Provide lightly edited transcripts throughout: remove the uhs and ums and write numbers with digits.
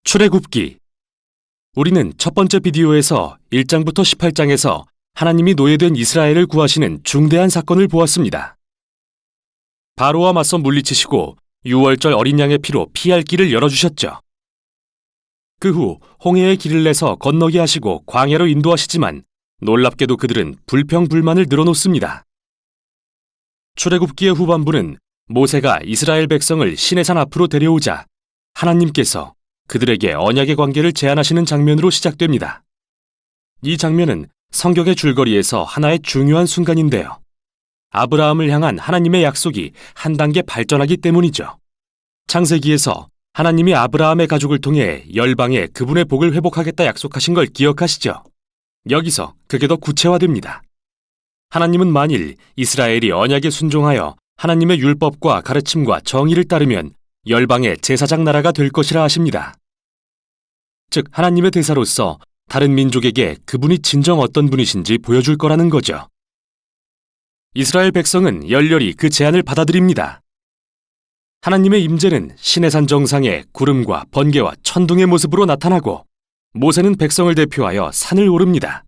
출애굽기. 우리는 첫 번째 비디오에서 1장부터 18장에서 하나님이 노예된 이스라엘을 구하시는 중대한 사건을 보았습니다. 바로와 맞서 물리치시고 6월절 어린 양의 피로 피할 길을 열어주셨죠. 그 후 홍해의 길을 내서 건너게 하시고 광야로 인도하시지만 놀랍게도 그들은 불평불만을 늘어놓습니다. 출애굽기의 후반부는 모세가 이스라엘 백성을 시내산 앞으로 데려오자 하나님께서 그들에게 언약의 관계를 제안하시는 장면으로 시작됩니다. 이 장면은 성경의 줄거리에서 하나의 중요한 순간인데요. 아브라함을 향한 하나님의 약속이 한 단계 발전하기 때문이죠. 창세기에서 하나님이 아브라함의 가족을 통해 열방에 그분의 복을 회복하겠다 약속하신 걸 기억하시죠? 여기서 그게 더 구체화됩니다. 하나님은 만일 이스라엘이 언약에 순종하여 하나님의 율법과 가르침과 정의를 따르면 열방의 제사장 나라가 될 것이라 하십니다. 즉 하나님의 대사로서 다른 민족에게 그분이 진정 어떤 분이신지 보여줄 거라는 거죠. 이스라엘 백성은 열렬히 그 제안을 받아들입니다. 하나님의 임재는 시내산 정상에 구름과 번개와 천둥의 모습으로 나타나고 모세는 백성을 대표하여 산을 오릅니다.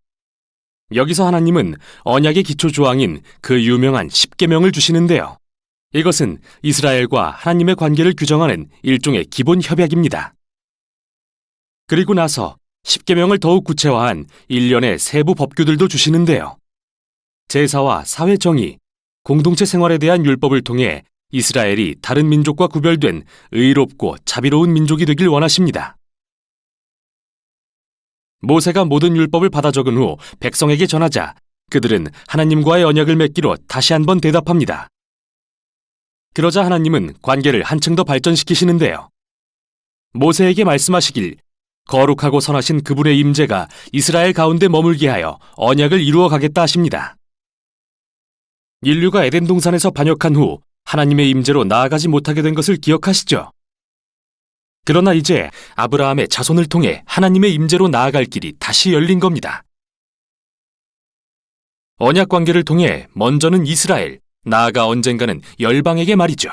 여기서 하나님은 언약의 기초 조항인 그 유명한 십계명을 주시는데요. 이것은 이스라엘과 하나님의 관계를 규정하는 일종의 기본 협약입니다. 그리고 나서 십계명을 더욱 구체화한 일련의 세부 법규들도 주시는데요. 제사와 사회 정의, 공동체 생활에 대한 율법을 통해 이스라엘이 다른 민족과 구별된 의롭고 자비로운 민족이 되길 원하십니다. 모세가 모든 율법을 받아 적은 후 백성에게 전하자 그들은 하나님과의 언약을 맺기로 다시 한번 대답합니다. 그러자 하나님은 관계를 한층 더 발전시키시는데요. 모세에게 말씀하시길 거룩하고 선하신 그분의 임재가 이스라엘 가운데 머물게 하여 언약을 이루어 가겠다 하십니다. 인류가 에덴 동산에서 반역한 후 하나님의 임재로 나아가지 못하게 된 것을 기억하시죠? 그러나 이제 아브라함의 자손을 통해 하나님의 임재로 나아갈 길이 다시 열린 겁니다. 언약 관계를 통해 먼저는 이스라엘, 나아가 언젠가는 열방에게 말이죠.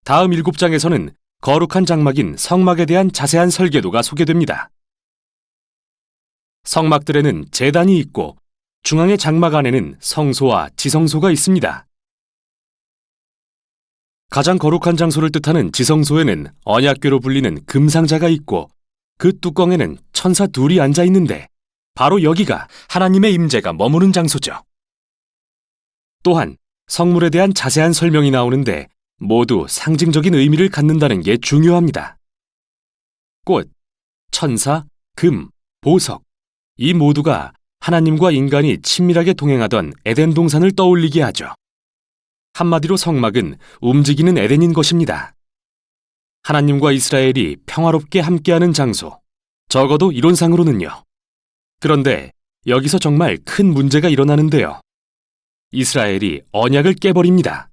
다음 7장에서는 거룩한 장막인 성막에 대한 자세한 설계도가 소개됩니다. 성막들에는 제단이 있고 중앙의 장막 안에는 성소와 지성소가 있습니다. 가장 거룩한 장소를 뜻하는 지성소에는 언약궤로 불리는 금상자가 있고 그 뚜껑에는 천사 둘이 앉아 있는데 바로 여기가 하나님의 임재가 머무는 장소죠. 또한 성물에 대한 자세한 설명이 나오는데 모두 상징적인 의미를 갖는다는 게 중요합니다. 꽃, 천사, 금, 보석, 이 모두가 하나님과 인간이 친밀하게 동행하던 에덴 동산을 떠올리게 하죠. 한마디로 성막은 움직이는 에덴인 것입니다. 하나님과 이스라엘이 평화롭게 함께하는 장소, 적어도 이론상으로는요. 그런데 여기서 정말 큰 문제가 일어나는데요. 이스라엘이 언약을 깨버립니다.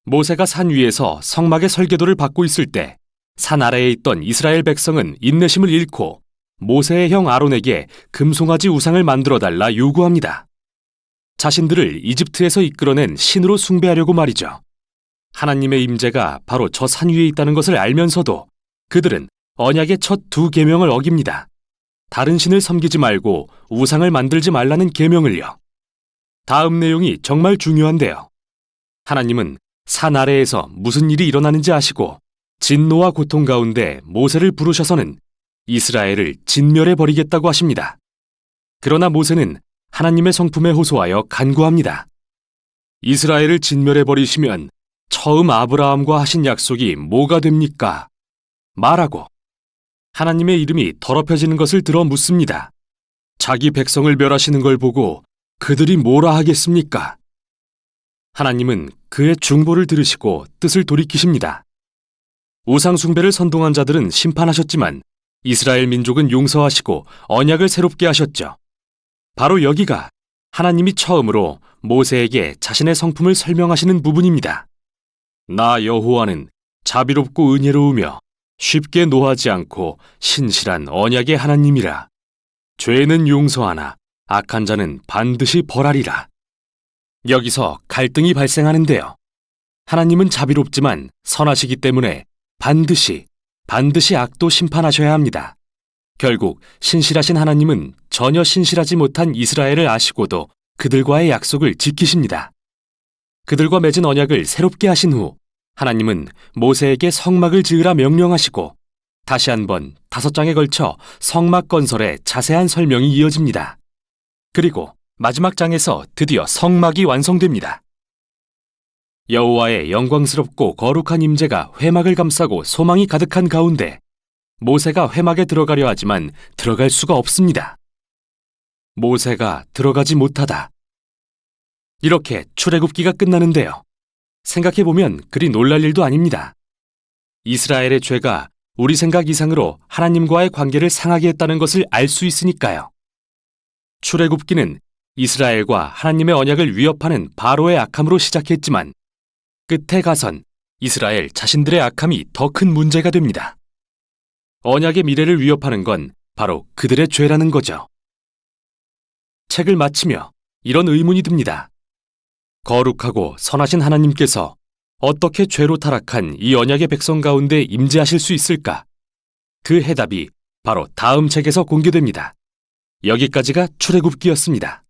모세가 산 위에서 성막의 설계도를 받고 있을 때 산 아래에 있던 이스라엘 백성은 인내심을 잃고 모세의 형 아론에게 금송아지 우상을 만들어달라 요구합니다. 자신들을 이집트에서 이끌어낸 신으로 숭배하려고 말이죠. 하나님의 임재가 바로 저 산 위에 있다는 것을 알면서도 그들은 언약의 첫 2계명을 어깁니다. 다른 신을 섬기지 말고 우상을 만들지 말라는 계명을요. 다음 내용이 정말 중요한데요. 하나님은 산 아래에서 무슨 일이 일어나는지 아시고 진노와 고통 가운데 모세를 부르셔서는 이스라엘을 진멸해버리겠다고 하십니다. 그러나 모세는 하나님의 성품에 호소하여 간구합니다. 이스라엘을 진멸해버리시면 처음 아브라함과 하신 약속이 뭐가 됩니까? 말하고 하나님의 이름이 더럽혀지는 것을 들어 묻습니다. 자기 백성을 멸하시는 걸 보고 그들이 뭐라 하겠습니까? 하나님은 그의 중보를 들으시고 뜻을 돌이키십니다. 우상 숭배를 선동한 자들은 심판하셨지만 이스라엘 민족은 용서하시고 언약을 새롭게 하셨죠. 바로 여기가 하나님이 처음으로 모세에게 자신의 성품을 설명하시는 부분입니다. 나 여호와는 자비롭고 은혜로우며 쉽게 노하지 않고 신실한 언약의 하나님이라. 죄는 용서하나 악한 자는 반드시 벌하리라. 여기서 갈등이 발생하는데요. 하나님은 자비롭지만 선하시기 때문에 반드시 반드시 악도 심판하셔야 합니다. 결국 신실하신 하나님은 전혀 신실하지 못한 이스라엘을 아시고도 그들과의 약속을 지키십니다. 그들과 맺은 언약을 새롭게 하신 후 하나님은 모세에게 성막을 지으라 명령하시고 다시 한번 5장에 걸쳐 성막 건설의 자세한 설명이 이어집니다. 그리고 마지막 장에서 드디어 성막이 완성됩니다. 여호와의 영광스럽고 거룩한 임재가 회막을 감싸고 소망이 가득한 가운데 모세가 회막에 들어가려 하지만 들어갈 수가 없습니다. 모세가 들어가지 못하다. 이렇게 출애굽기가 끝나는데요. 생각해보면 그리 놀랄 일도 아닙니다. 이스라엘의 죄가 우리 생각 이상으로 하나님과의 관계를 상하게 했다는 것을 알 수 있으니까요. 출애굽기는 이스라엘과 하나님의 언약을 위협하는 바로의 악함으로 시작했지만 끝에 가선 이스라엘 자신들의 악함이 더 큰 문제가 됩니다. 언약의 미래를 위협하는 건 바로 그들의 죄라는 거죠. 책을 마치며 이런 의문이 듭니다. 거룩하고 선하신 하나님께서 어떻게 죄로 타락한 이 언약의 백성 가운데 임재하실 수 있을까? 그 해답이 바로 다음 책에서 공개됩니다. 여기까지가 출애굽기였습니다.